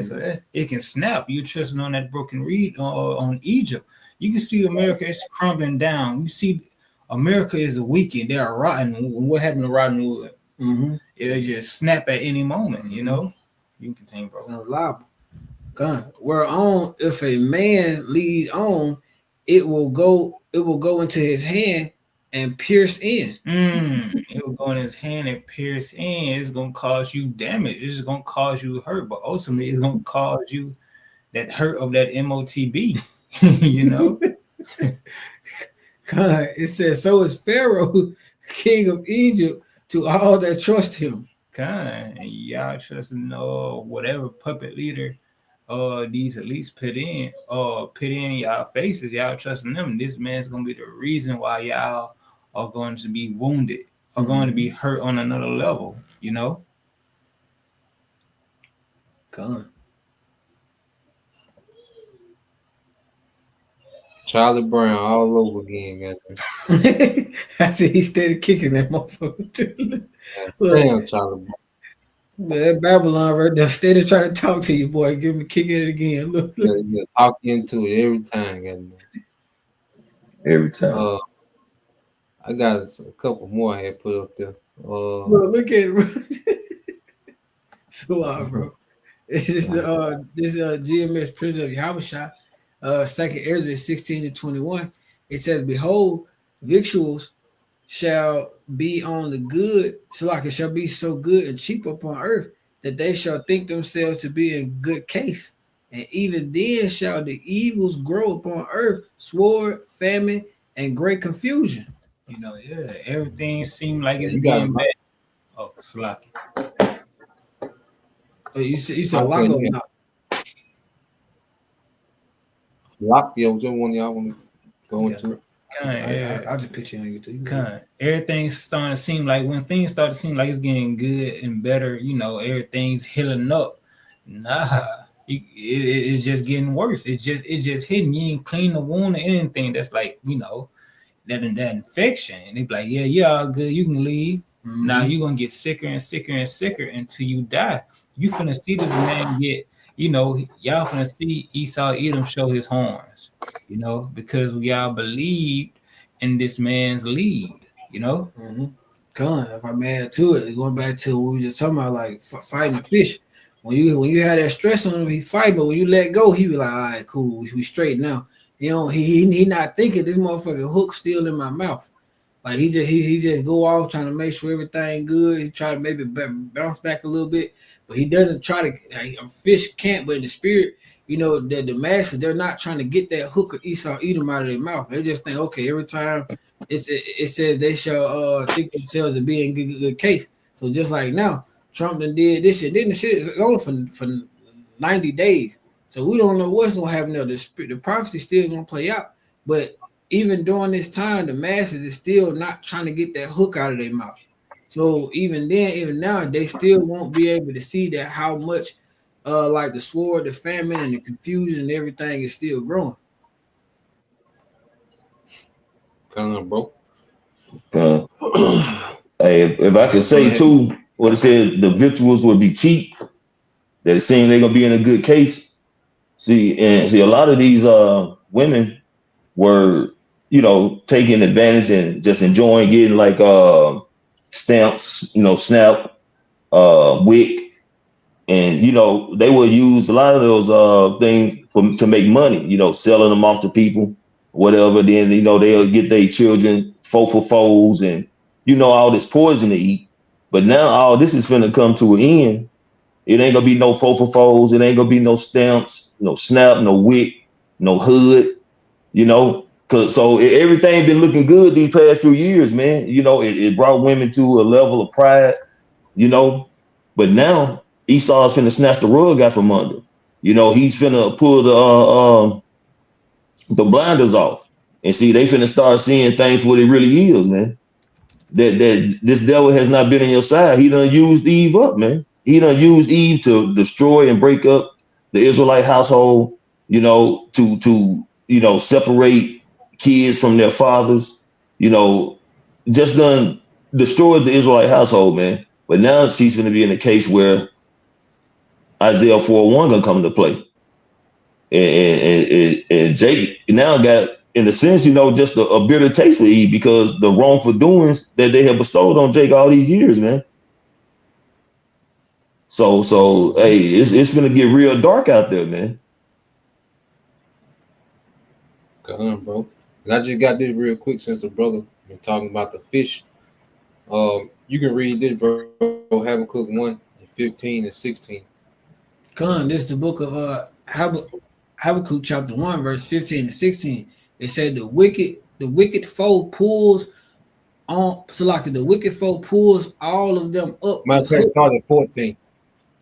so that it can snap. You're trusting on that broken reed on Egypt. You can see America is crumbling down. You see America is weakened. They are rotten. What happened to rotten wood? It'll just snap at any moment, You can continue, bro. It's unreliable. God, whereon if a man lead on, it will go into his hand and pierce in. It will go in his hand and pierce in. It's gonna cause you damage. It's gonna cause you hurt, but ultimately it's gonna cause you that hurt of that MOTB. God, it says, "So is Pharaoh, king of Egypt, to all that trust him." God, and y'all trusting whatever puppet leader these elites put in y'all faces. Y'all trusting them. This man's gonna be the reason why y'all are going to be wounded, are going to be hurt on another level. God. Charlie Brown all over again, guys. I see he started kicking that motherfucker too. Damn, Charlie Brown. That Babylon right there, steady trying to talk to you, boy. Give me kicking it again. Look. Yeah, talk into it every time, guys. Every time. I got a couple more I had put up there. Look at it, bro. So bro. This is GMS Prince of Yahushua, 2nd Ezra 16-21. It says, "Behold, victuals shall be on the good, it shall be so good and cheap upon earth that they shall think themselves to be in good case, and even then shall the evils grow upon earth, sword, famine, and great confusion. You know, yeah, everything seemed like Yeah, it's you got getting it. bad. Oh, Slocky. So you said I'm lock saying or you not? lock. Yeah, whichever one y'all want to go Yeah, into. I'll just picture on YouTube. Everything's starting to seem like when things start to seem like it's getting good and better, you know, everything's healing up. Nah, it's just getting worse. It's just hitting. You ain't clean the wound or anything. That's like, you know, that infection. And they be like, yeah, all good. You can leave. Now you're gonna get sicker and sicker and sicker until you die. You finna see this man get, you know, y'all finna see Esau Edom show his horns, you know, because y'all believed in this man's lead, you know. Gun, if I may add to it, going back to what we were just talking about, like fighting a fish. When you had that stress on him, he fight, but when you let go, he be like, all right, cool, we straight now. You know, he not thinking this motherfucking hook still in my mouth. Like he just go off trying to make sure everything good. He try to maybe bounce back a little bit, but he doesn't try to. Like, a fish can't, but in the spirit, you know, the masses, they're not trying to get that hook of Esau Edom out of their mouth. They just think, okay, every time it says they shall think themselves to be in good case. So just like now, Trump done did this shit. Then the shit is only for 90 days. So we don't know what's gonna happen there. The prophecy still gonna play out, but even during this time, the masses is still not trying to get that hook out of their mouth. So even then, even now, they still won't be able to see that how much like the sword, the famine, and the confusion and everything is still growing. Come on, bro. Hey, if I could say too, what it said, the victuals would be cheap. That it seems they're gonna be in a good case. See, a lot of these women were, you know, taking advantage and just enjoying getting like stamps, you know, SNAP, WIC, and you know they will use a lot of those things to make money. You know, selling them off to people, whatever. Then you know they'll get their children for foes and you know all this poison to eat. But now all this is finna come to an end. It ain't gonna be no for foes. It ain't gonna be no stamps, no SNAP, no WIC, no HUD. You know, everything been looking good these past few years, man. You know, it brought women to a level of pride, you know, but now Esau's finna snatch the rug out from under. You know, he's finna pull the blinders off and see they finna start seeing things for what it really is, man. That this devil has not been on your side. He done used Eve up, man. He done used Eve to destroy and break up the Israelite household, you know, to you know, separate kids from their fathers, you know, just done destroyed the Israelite household, man. But now she's gonna be in a case where Isaiah 4:1 gonna come into play. And Jake now got, in a sense, you know, just a bitter taste for Eve because the wrongful doings that they have bestowed on Jake all these years, man. So hey, it's gonna get real dark out there, man. Come on, bro. And I just got this real quick since the brother been talking about the fish. You can read this, bro. Habakkuk 1:15-16. Con, this is the book of Habakkuk chapter 1, verse 15 to 16. It said the wicked foe pulls on, so like the wicked foe pulls all of them up. Matter of fact, start at 14.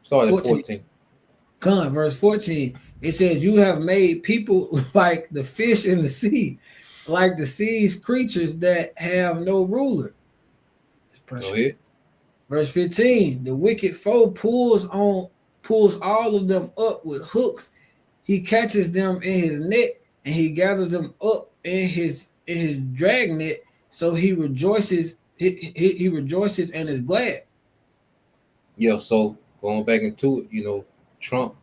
Start at 14. Con, verse 14. It says, you have made people like the fish in the sea, like the sea's creatures that have no ruler. Go ahead. Verse 15, the wicked foe pulls all of them up with hooks. He catches them in his net and he gathers them up in his dragnet. So he rejoices. He rejoices and is glad. Yeah. So going back into it, you know, Trump,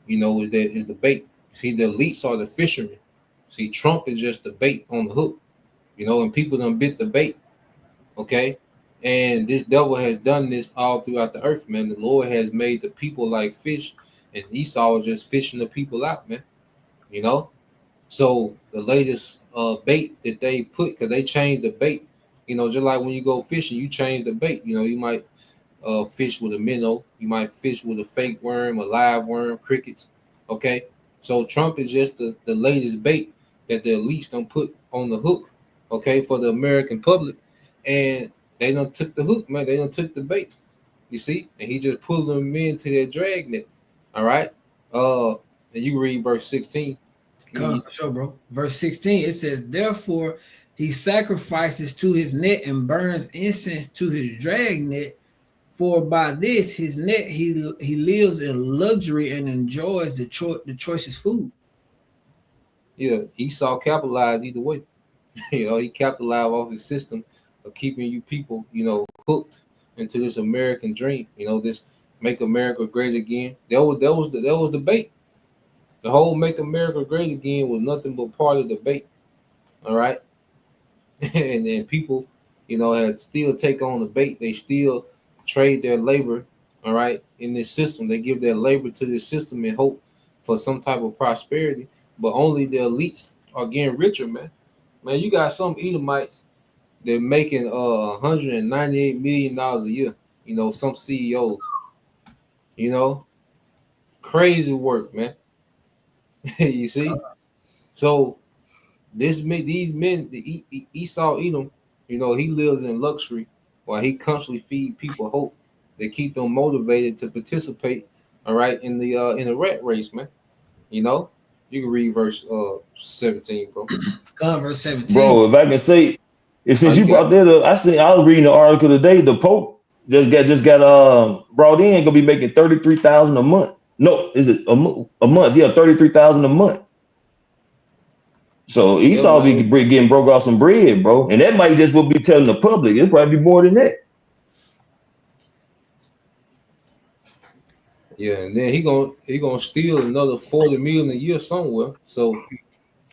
you know, is the bait. See, the elites are the fishermen. See, Trump is just the bait on the hook. You know, and people done bit the bait. Okay. And this devil has done this all throughout the earth, man. The Lord has made the people like fish, and Esau was just fishing the people out, man. You know? So the latest bait that they put, because they changed the bait, you know, just like when you go fishing, you change the bait. You know, you might fish with a minnow, you might fish with a fake worm, a live worm, crickets. Okay, so Trump is just the latest bait that the elites don't put on the hook, okay, for the American public, and they don't took the hook, man. They don't took the bait. You see, and he just pulled them into their dragnet. All right. And you read verse 16. Come, for sure, bro. Verse 16, it says, therefore he sacrifices to his net and burns incense to his dragnet. For by this his net he lives in luxury and enjoys the choicest food. Yeah, Esau capitalized either way. He capitalized off his system of keeping you people, hooked into this American dream. This make America great again. That was the bait. The whole make America great again was nothing but part of the bait. All right. And then people, had still take on the bait. They still trade their labor, all right, in this system. They give their labor to this system in hope for some type of prosperity. But only the elites are getting richer, man. Man, you got some Edomites they're making $198 million a year. Some CEOs. Crazy work, man. You see? So these men, Esau Edom, he lives in luxury while he constantly feed people hope. They keep them motivated to participate, all right, in the rat race, man. You can read verse 17, bro. Verse 17. Bro, if I can say, since you brought that up, I was reading the article today. The Pope just got brought in, gonna be making $33,000 a month. No, is it a month? Yeah, $33,000 a month. So Esau be getting broke off some bread, bro, and that might just what be telling the public. It'll probably be more than that. Yeah, and then he gonna steal another 40 million a year somewhere. So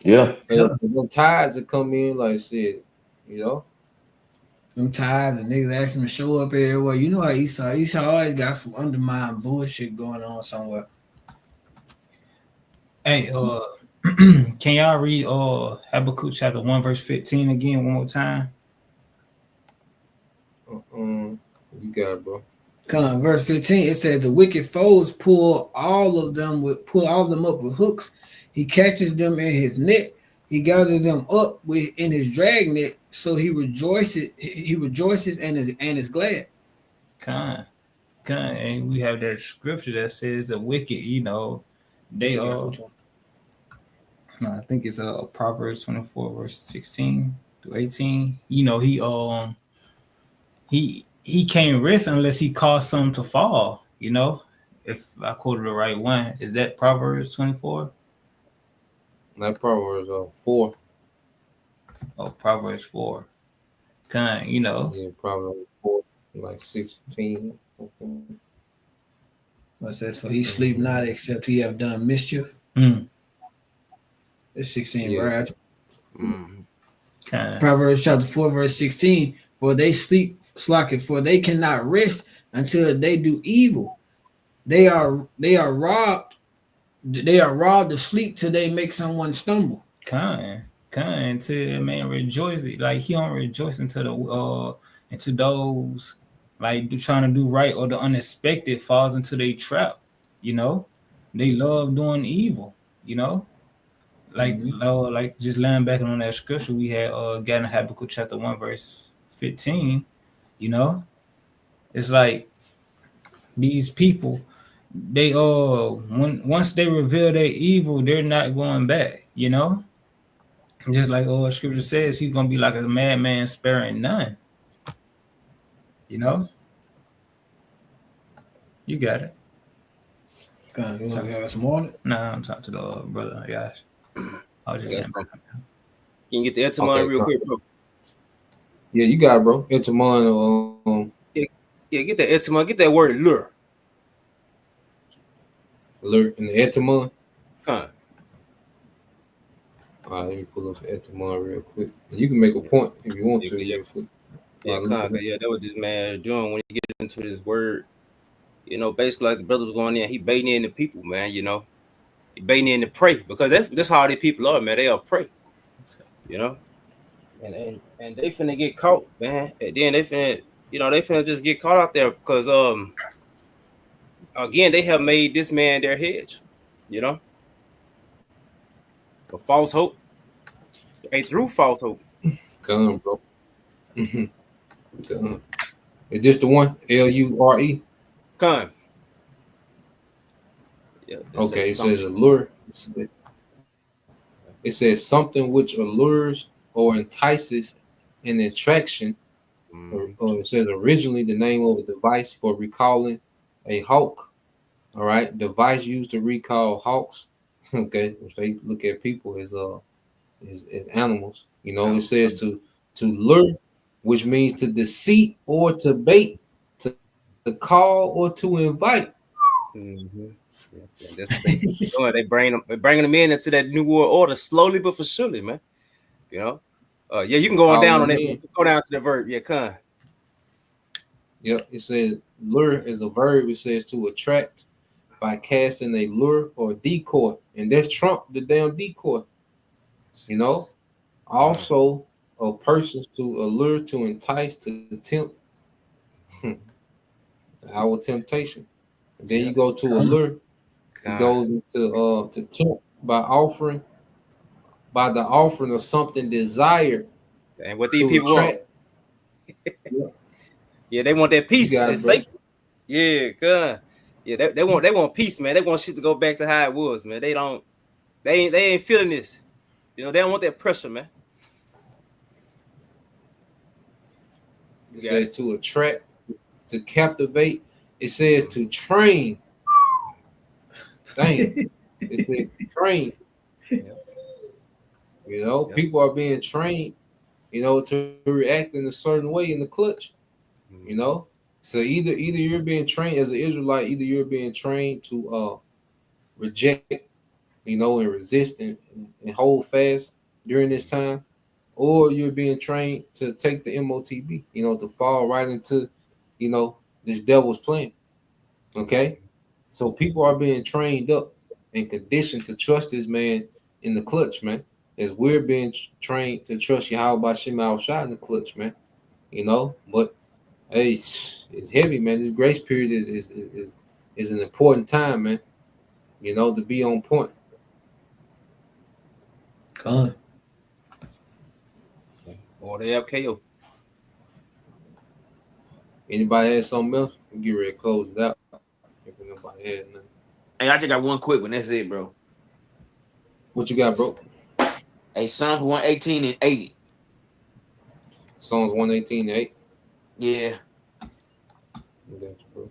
yeah, the tithes that come in, like I said, them tithes and niggas ask him to show up everywhere. You know how Esau always got some undermined bullshit going on somewhere. Hey, can y'all read Habakkuk chapter 1 verse 15 again one more time? You got it, bro. Come, verse 15. It says the wicked foes pull all of them up with hooks. He catches them in his net. He gathers them up in his dragnet. So he rejoices. He rejoices and is glad. And we have that scripture that says the wicked, they I think it's Proverbs 24 verse 16 to 18. He can't rest unless he caused something to fall. If I quoted the right one, is that Proverbs 24? That Proverbs 4. Oh, Proverbs 4. Yeah, Proverbs 4, like 16. It says, for he sleep not except he have done mischief. It's 16, yeah. right? Proverbs chapter 4, verse 16. For they sleep slocketh, for they cannot rest until they do evil. They are robbed of sleep till they make someone stumble. Until a man rejoices, like he don't rejoice until into those like trying to do right or the unexpected falls into their trap. They love doing evil. Like just laying back on that scripture we had gotten Habakkuk chapter 1 verse 15. It's like these people, they once they reveal their evil, they're not going back. Just like scripture says, he's gonna be like a madman sparing none. You got it. You want to have some more? Nah, I'm talking to the brother. Gosh. Can you get the Etamon real quick, bro? Yeah, you got it, bro. Etamon. Yeah, get that Etamon. Get that word lure. Lure in the Etamon. All right, let me pull up the Etamon real quick. You can make a point if you want to. Yeah, that was this man doing when he get into this word. Basically like the brother was going in, he baiting in the people, man. He baiting in the prey because that's how these people are, man. They are prey, and they finna get caught, man. And then they finna just get caught out there because again they have made this man their hedge, But false hope. Ain't through false hope. Come, bro. Come. Is this the one? LURE? Con. Yeah, Okay, it says allure. It says something which allures or entices an attraction. Or it says originally the name of a device for recalling a hawk. All right, device used to recall hawks. Okay, which they look at people as animals. You know, it says to lure, which means to deceive or to bait, to call or to invite. Mm-hmm. Yeah, that's what they doing. They're bringing them into that new world order slowly but for surely, man. You know, yeah, you can go on down on it. Go down to the verb. Yeah, con. Yep, it says lure is a verb. It says to attract by casting a lure or decoy, and that's Trump, the damn decoy. You know, also of persons to allure, to entice, to tempt. Our temptation. And then you go to allure. It goes into to tempt by the offering of something desired. And what these people attract. want. Yeah, they want that peace and safety. Yeah, good. Yeah, they want peace, man. They want shit to go back to how it was, man. They ain't feeling this. You know, they don't want that pressure, man. It says to attract, to captivate. It says to train. Dang. It says train. Yeah. You know, people are being trained, you know, to react in a certain way in the clutch. You know, so either you're being trained as an Israelite, either you're being trained to reject, you know, and resist and hold fast during this time, or you're being trained to take the MOTB, you know, to fall right into, you know, this devil's plan. Okay, so people are being trained up and conditioned to trust this man in the clutch, man. As we're being trained to trust Yahweh Shema Shah in the clutch, man. You know, but hey, it's heavy, man. This grace period is an important time, man. You know, to be on point. God. Or the FKO. Anybody has something else? We'll get ready to close it out. If nobody had nothing. Hey, I just got one quick one. That's it, bro. What you got, bro? Hey, Psalms 118 and 8. Psalms 118 and 8. Yeah. I got you, bro.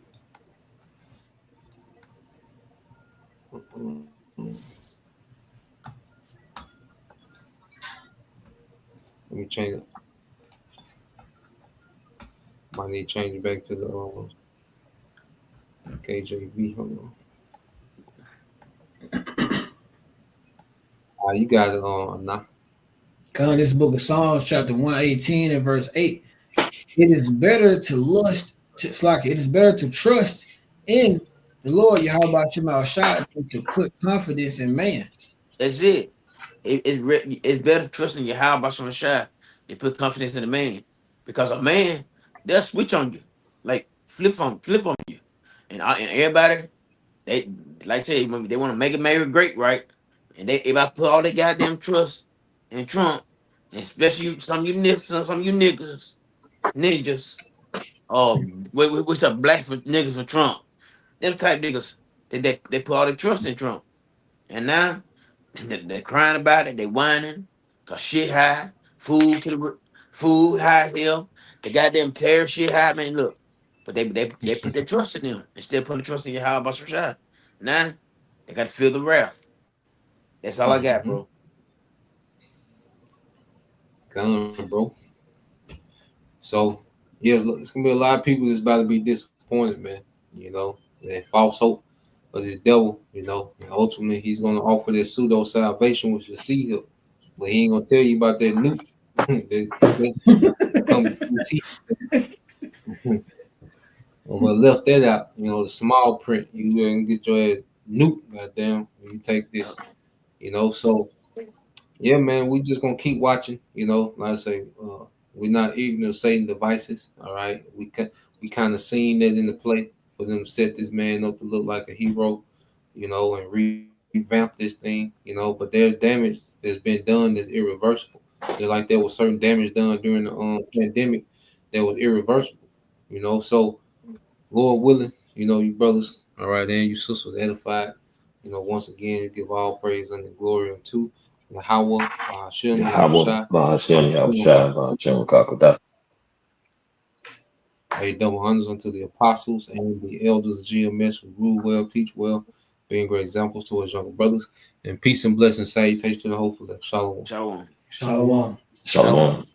Let me change it. Might need to change it back to the KJV. Hold on. You got it now. God, this book of Psalms, chapter 118 and verse 8. It is better to lust, it is better to trust in the Lord Yahweh Shema Shah than to put confidence in man. That's it. It's better trusting your how about some shot than put confidence in a man. Because a man, they'll switch on you. Like flip on you. And everybody, they like I say, they want to make America great, right? And if I put all their goddamn trust in Trump, and especially some of you ninjas, what's up, black for niggas for Trump. Them type niggas, they put all their trust in Trump. And now they're crying about it. They whining cause shit high, food high hill. The goddamn tariff shit high, man. Look, but they put their trust in them instead of putting trust in your how about some shot. Now they got to feel the wrath. That's all I got, bro. Come on, bro. So yeah, it's gonna be a lot of people that's about to be disappointed, man. You know, that false hope of the devil. You know, and ultimately he's gonna offer this pseudo salvation, which is seed help, but he ain't gonna tell you about that nuke that come. Well, left that out. You know, the small print. You can get your ass nuke, goddamn. When you take this. You know, so yeah, man, we just gonna keep watching. You know, like I say, we're not ignorant of Satan devices. All right, we kind of seen that in the play for them to set this man up to look like a hero, you know, and revamp this thing, you know. But there's damage that's been done that's irreversible. Just like there was certain damage done during the pandemic that was irreversible, you know. So, Lord willing, you know, you brothers, all right, and you sisters edified. You know, once again, give all praise and glory unto Yahweh, Hashem, Yahushua. Hey, double honors unto the apostles and the elders of GMS who rule well, teach well, being great examples to us younger brothers. And peace and blessings, salutations to the hopeful. Shalom. Shalom. Shalom. Shalom.